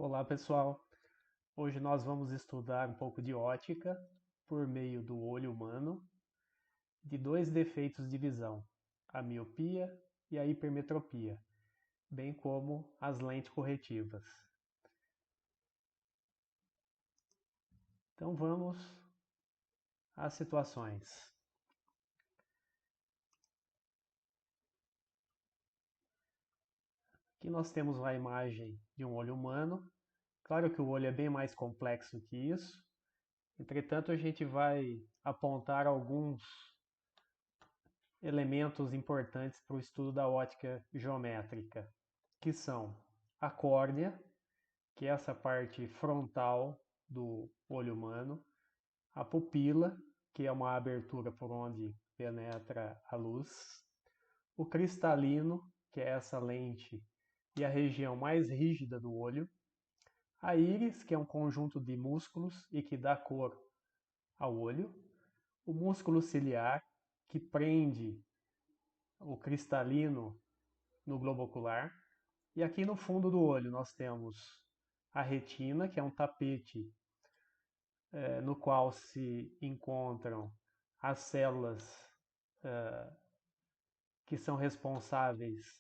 Olá pessoal, hoje nós vamos estudar um pouco de ótica por meio do olho humano de dois defeitos de visão, a miopia e a hipermetropia, bem como as lentes corretivas. Então vamos às situações. Aqui nós temos a imagem de um olho humano. Claro que o olho é bem mais complexo que isso, entretanto a gente vai apontar alguns elementos importantes para o estudo da ótica geométrica, que são a córnea, que é essa parte frontal do olho humano, a pupila, que é uma abertura por onde penetra a luz, o cristalino, que é essa lente e a região mais rígida do olho, a íris, que é um conjunto de músculos e que dá cor ao olho, o músculo ciliar, que prende o cristalino no globo ocular, e aqui no fundo do olho nós temos a retina, que é um tapete no qual se encontram as células que são responsáveis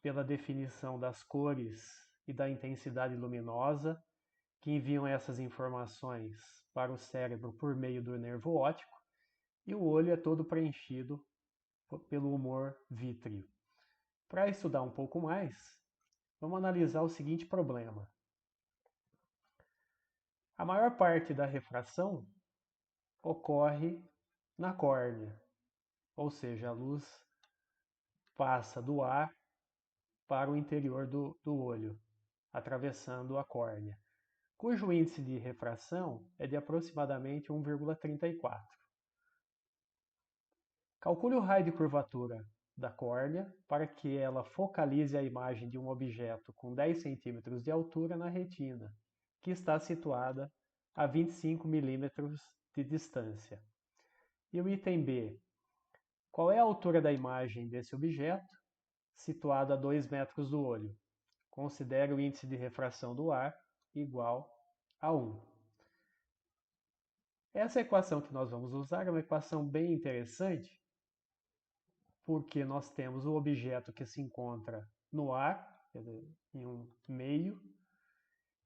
pela definição das cores e da intensidade luminosa, que enviam essas informações para o cérebro por meio do nervo óptico, e o olho é todo preenchido pelo humor vítreo. Para estudar um pouco mais, vamos analisar o seguinte problema. A maior parte da refração ocorre na córnea, ou seja, a luz passa do ar para o interior do olho, atravessando a córnea, cujo índice de refração é de aproximadamente 1,34. Calcule o raio de curvatura da córnea para que ela focalize a imagem de um objeto com 10 centímetros de altura na retina, que está situada a 25 milímetros de distância. E o item B, qual é a altura da imagem desse objeto, situado a 2 metros do olho? Considere o índice de refração do ar igual a 1. Essa equação que nós vamos usar é uma equação bem interessante, porque nós temos o objeto que se encontra no ar, em um meio,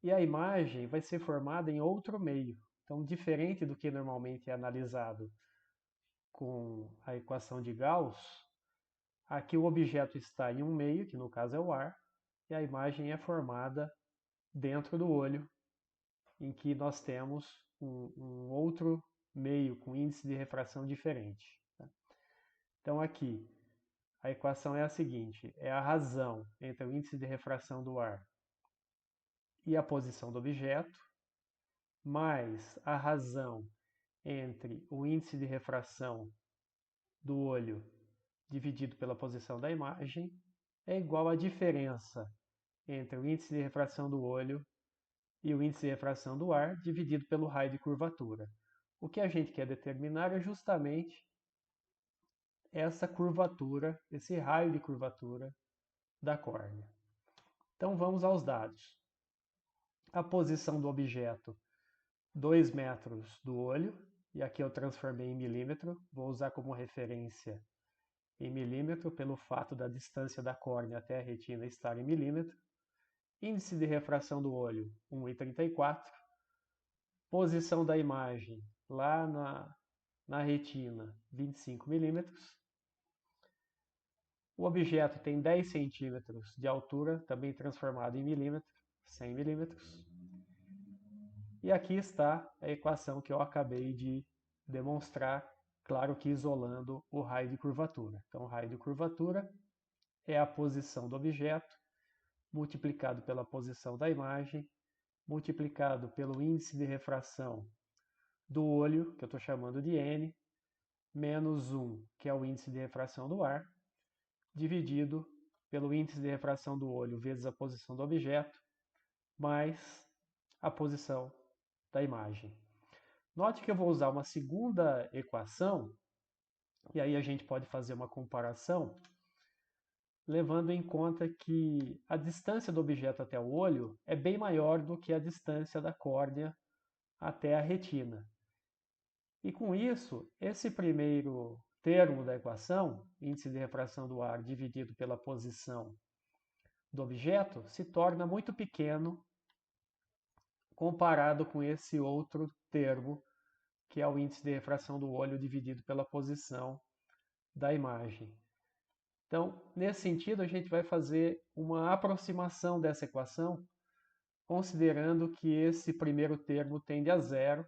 e a imagem vai ser formada em outro meio. Então, diferente do que normalmente é analisado com a equação de Gauss, aqui o objeto está em um meio, que no caso é o ar, e a imagem é formada dentro do olho, em que nós temos um outro meio com índice de refração diferente. Então aqui, a equação é a seguinte, é a razão entre o índice de refração do ar e a posição do objeto, mais a razão entre o índice de refração do olho dividido pela posição da imagem, é igual à diferença entre o índice de refração do olho e o índice de refração do ar dividido pelo raio de curvatura. O que a gente quer determinar é justamente essa curvatura, esse raio de curvatura da córnea. Então vamos aos dados. A posição do objeto, 2 metros do olho, e aqui eu transformei em milímetro, vou usar como referência em milímetro pelo fato da distância da córnea até a retina estar em milímetro. Índice de refração do olho, 1,34. Posição da imagem lá na retina, 25 milímetros. O objeto tem 10 centímetros de altura, também transformado em milímetro, 100 milímetros. E aqui está a equação que eu acabei de demonstrar, claro que isolando o raio de curvatura. Então, o raio de curvatura é a posição do objeto multiplicado pela posição da imagem, multiplicado pelo índice de refração do olho, que eu estou chamando de N, menos 1, que é o índice de refração do ar, dividido pelo índice de refração do olho vezes a posição do objeto, mais a posição da imagem. Note que eu vou usar uma segunda equação, e aí a gente pode fazer uma comparação levando em conta que a distância do objeto até o olho é bem maior do que a distância da córnea até a retina. E com isso, esse primeiro termo da equação, índice de refração do ar dividido pela posição do objeto, se torna muito pequeno comparado com esse outro termo, que é o índice de refração do olho dividido pela posição da imagem. Então, nesse sentido, a gente vai fazer uma aproximação dessa equação, considerando que esse primeiro termo tende a zero.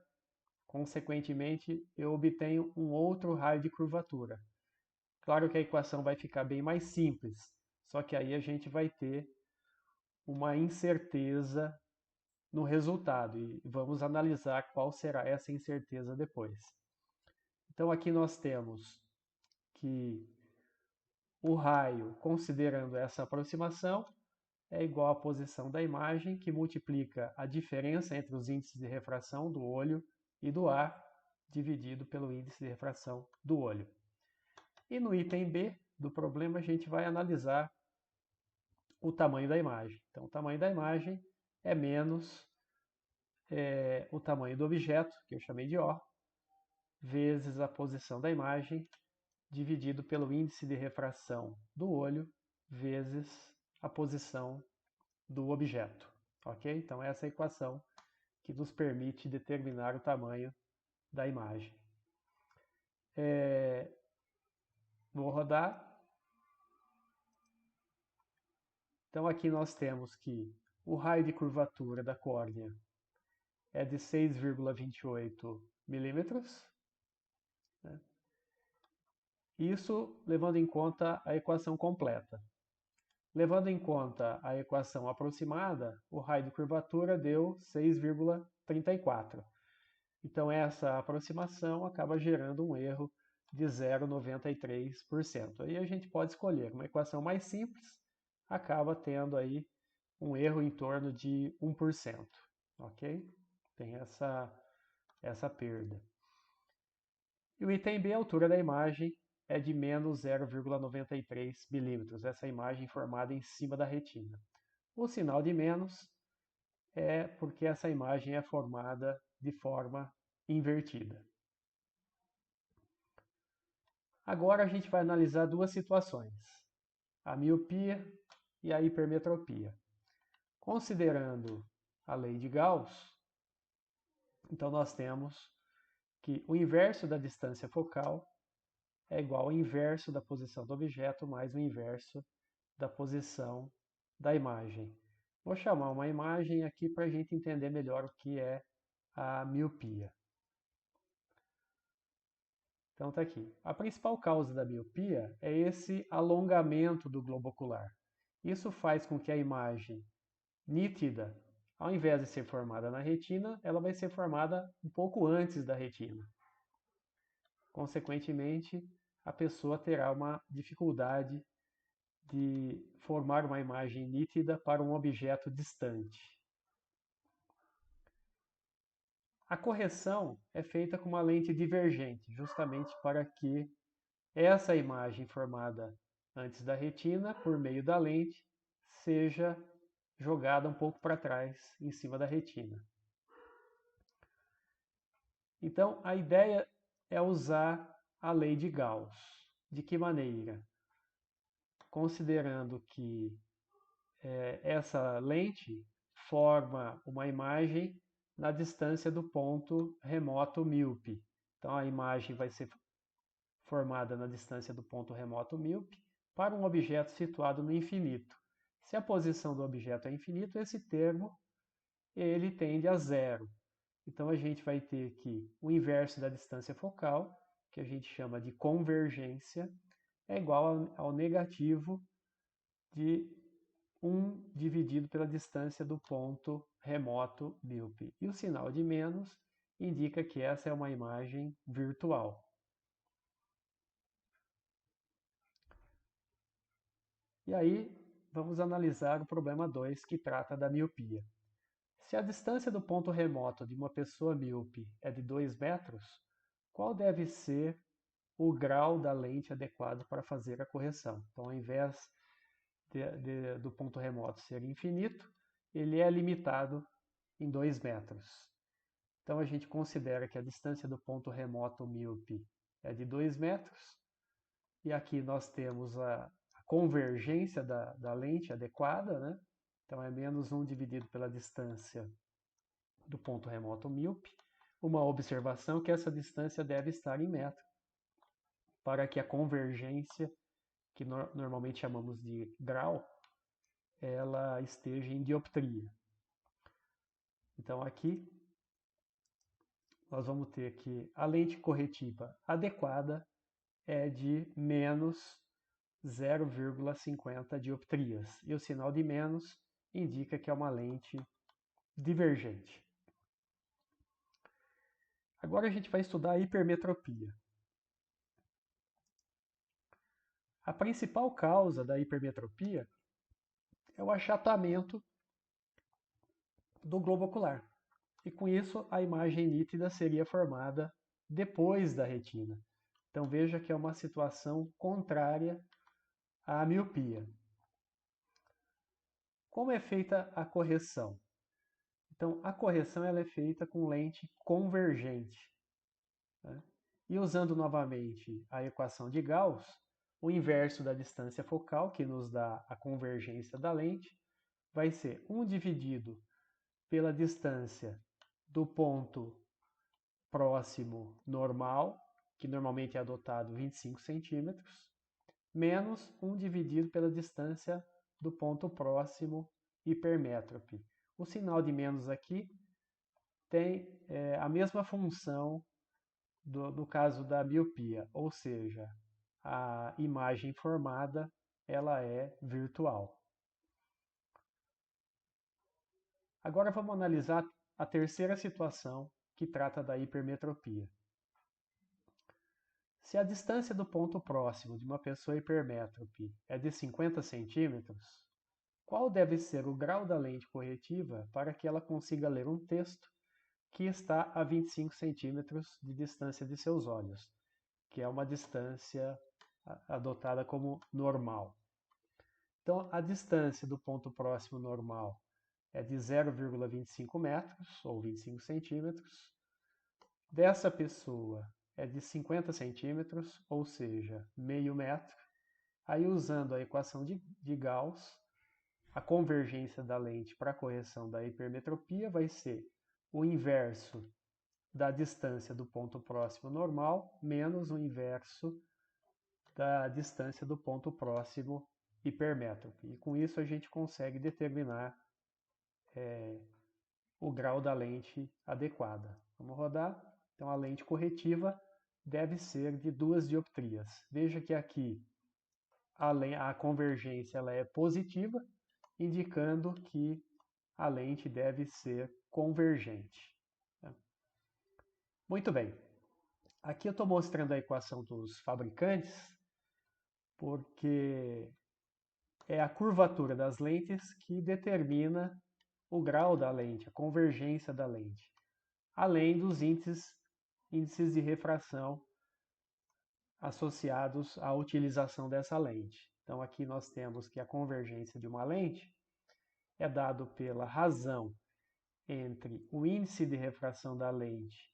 Consequentemente, eu obtenho um outro raio de curvatura. Claro que a equação vai ficar bem mais simples, só que aí a gente vai ter uma incerteza no resultado e vamos analisar qual será essa incerteza depois. Então aqui nós temos que o raio, considerando essa aproximação, é igual à posição da imagem, que multiplica a diferença entre os índices de refração do olho e do ar, dividido pelo índice de refração do olho. E no item B do problema, a gente vai analisar o tamanho da imagem. Então, o tamanho da imagem é menos o tamanho do objeto, que eu chamei de O, vezes a posição da imagem, dividido pelo índice de refração do olho, vezes a posição do objeto. Ok? Então, essa é a equação que nos permite determinar o tamanho da imagem. Vou rodar. Então, aqui nós temos que o raio de curvatura da córnea é de 6,28 milímetros. Né? Isso levando em conta a equação completa. Levando em conta a equação aproximada, o raio de curvatura deu 6,34. Então, essa aproximação acaba gerando um erro de 0,93%. Aí a gente pode escolher uma equação mais simples, acaba tendo aí um erro em torno de 1%. Ok? Tem essa perda. E o item B, a altura da imagem, é de menos 0,93 milímetros, essa imagem formada em cima da retina. O sinal de menos é porque essa imagem é formada de forma invertida. Agora a gente vai analisar duas situações, a miopia e a hipermetropia. Considerando a lei de Gauss, então nós temos que o inverso da distância focal é igual ao inverso da posição do objeto mais o inverso da posição da imagem. Vou chamar uma imagem aqui para a gente entender melhor o que é a miopia. Então está aqui. A principal causa da miopia é esse alongamento do globo ocular. Isso faz com que a imagem nítida, ao invés de ser formada na retina, ela vai ser formada um pouco antes da retina. Consequentemente, a pessoa terá uma dificuldade de formar uma imagem nítida para um objeto distante. A correção é feita com uma lente divergente, justamente para que essa imagem formada antes da retina, por meio da lente, seja jogada um pouco para trás, em cima da retina. Então, a ideia é usar a lei de Gauss. De que maneira? Considerando que essa lente forma uma imagem na distância do ponto remoto míope. Então, a imagem vai ser formada na distância do ponto remoto míope para um objeto situado no infinito. Se a posição do objeto é infinito, esse termo ele tende a zero. Então a gente vai ter que o inverso da distância focal, que a gente chama de convergência, é igual ao negativo de 1 dividido pela distância do ponto remoto míope. E o sinal de menos indica que essa é uma imagem virtual. E aí, vamos analisar o problema 2, que trata da miopia. Se a distância do ponto remoto de uma pessoa míope é de 2 metros, qual deve ser o grau da lente adequado para fazer a correção? Então, ao invés do ponto remoto ser infinito, ele é limitado em 2 metros. Então a gente considera que a distância do ponto remoto míope é de 2 metros, e aqui nós temos a convergência da lente adequada, né? Então é menos 1 dividido pela distância do ponto remoto míope. Uma observação que essa distância deve estar em metro, para que a convergência, que normalmente chamamos de grau, ela esteja em dioptria. Então aqui nós vamos ter que a lente corretiva adequada é de menos 0,50 dioptrias. E o sinal de menos indica que é uma lente divergente. Agora a gente vai estudar a hipermetropia. A principal causa da hipermetropia é o achatamento do globo ocular. E com isso a imagem nítida seria formada depois da retina. Então veja que é uma situação contrária à miopia. Como é feita a correção? Então a correção ela é feita com lente convergente, né? E usando novamente a equação de Gauss, o inverso da distância focal, que nos dá a convergência da lente, vai ser 1 dividido pela distância do ponto próximo normal, que normalmente é adotado 25 centímetros, menos 1 dividido pela distância do ponto próximo hipermétrope. O sinal de menos aqui tem a mesma função no caso da miopia, ou seja, a imagem formada ela é virtual. Agora vamos analisar a terceira situação que trata da hipermetropia. Se a distância do ponto próximo de uma pessoa hipermétrope é de 50 centímetros, qual deve ser o grau da lente corretiva para que ela consiga ler um texto que está a 25 centímetros de distância de seus olhos, que é uma distância adotada como normal. Então, a distância do ponto próximo normal é de 0,25 metros, ou 25 centímetros. Dessa pessoa é de 50 centímetros, ou seja, meio metro. Aí, usando a equação de Gauss, a convergência da lente para a correção da hipermetropia vai ser o inverso da distância do ponto próximo normal menos o inverso da distância do ponto próximo hipermétrope. E com isso a gente consegue determinar o grau da lente adequada. Vamos rodar. Então a lente corretiva deve ser de 2 dioptrias. Veja que aqui a convergência ela é positiva, indicando que a lente deve ser convergente. Muito bem. Aqui eu estou mostrando a equação dos fabricantes, porque é a curvatura das lentes que determina o grau da lente, a convergência da lente, além dos índices de refração associados à utilização dessa lente. Então aqui nós temos que a convergência de uma lente é dado pela razão entre o índice de refração da lente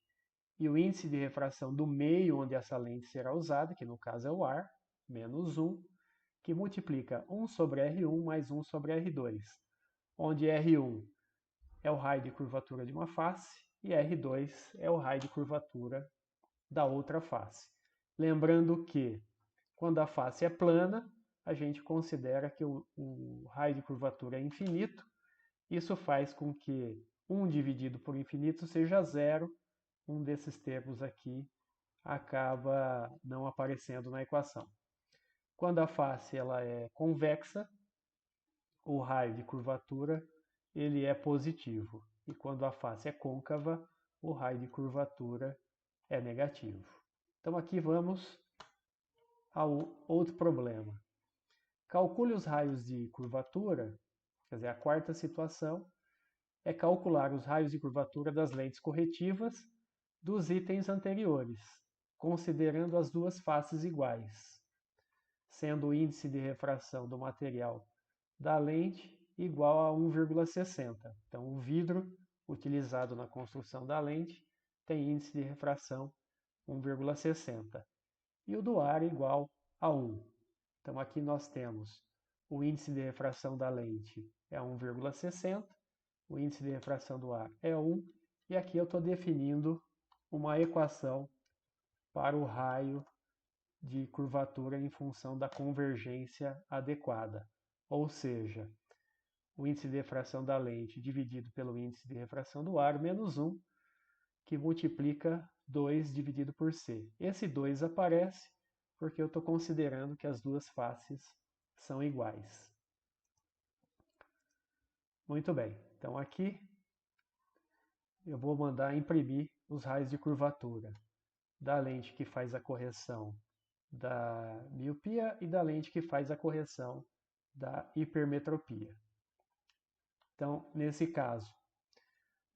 e o índice de refração do meio onde essa lente será usada, que no caso é o ar, menos 1, que multiplica 1 sobre R1 mais 1 sobre R2, onde R1 é o raio de curvatura de uma face e R2 é o raio de curvatura da outra face. Lembrando que, quando a face é plana, a gente considera que o raio de curvatura é infinito. Isso faz com que 1 dividido por infinito seja zero. Um desses termos aqui acaba não aparecendo na equação. Quando a face ela é convexa, o raio de curvatura ele é positivo. E quando a face é côncava, o raio de curvatura é negativo. Então aqui vamos ao outro problema. Calcule os raios de curvatura, quer dizer, a quarta situação é calcular os raios de curvatura das lentes corretivas dos itens anteriores, considerando as duas faces iguais, sendo o índice de refração do material da lente igual a 1,60. Então, o vidro utilizado na construção da lente tem índice de refração 1,60 e o do ar igual a 1. Então, aqui nós temos o índice de refração da lente é 1,60, o índice de refração do ar é 1, e aqui eu estou definindo uma equação para o raio de curvatura em função da convergência adequada. Ou seja, o índice de refração da lente dividido pelo índice de refração do ar menos 1, que multiplica 2 dividido por c. Esse 2 aparece porque eu estou considerando que as duas faces são iguais. Muito bem, então aqui eu vou mandar imprimir os raios de curvatura da lente que faz a correção da miopia e da lente que faz a correção da hipermetropia. Então, nesse caso,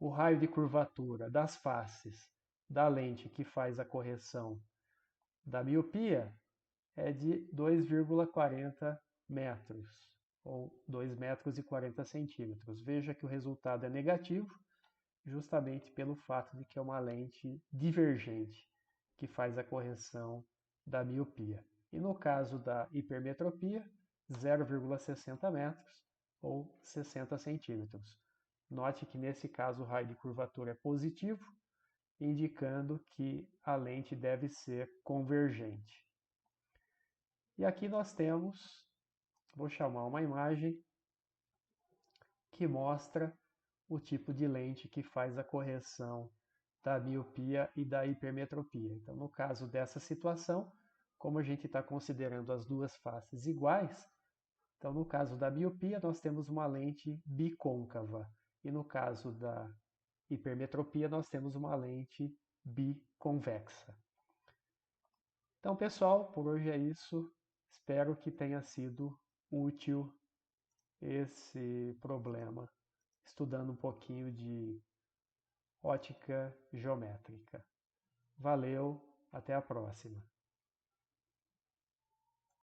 o raio de curvatura das faces da lente que faz a correção da miopia é de 2,40 metros, ou 2 metros e 40 centímetros. Veja que o resultado é negativo, justamente pelo fato de que é uma lente divergente que faz a correção da miopia. E no caso da hipermetropia, 0,60 metros ou 60 centímetros. Note que nesse caso o raio de curvatura é positivo, indicando que a lente deve ser convergente. E aqui nós temos, vou chamar uma imagem que mostra o tipo de lente que faz a correção da miopia e da hipermetropia. Então, no caso dessa situação, como a gente está considerando as duas faces iguais, então no caso da miopia nós temos uma lente bicôncava e no caso da hipermetropia nós temos uma lente biconvexa. Então, pessoal, por hoje é isso. Espero que tenha sido útil esse problema, estudando um pouquinho de ótica geométrica. Valeu, até a próxima.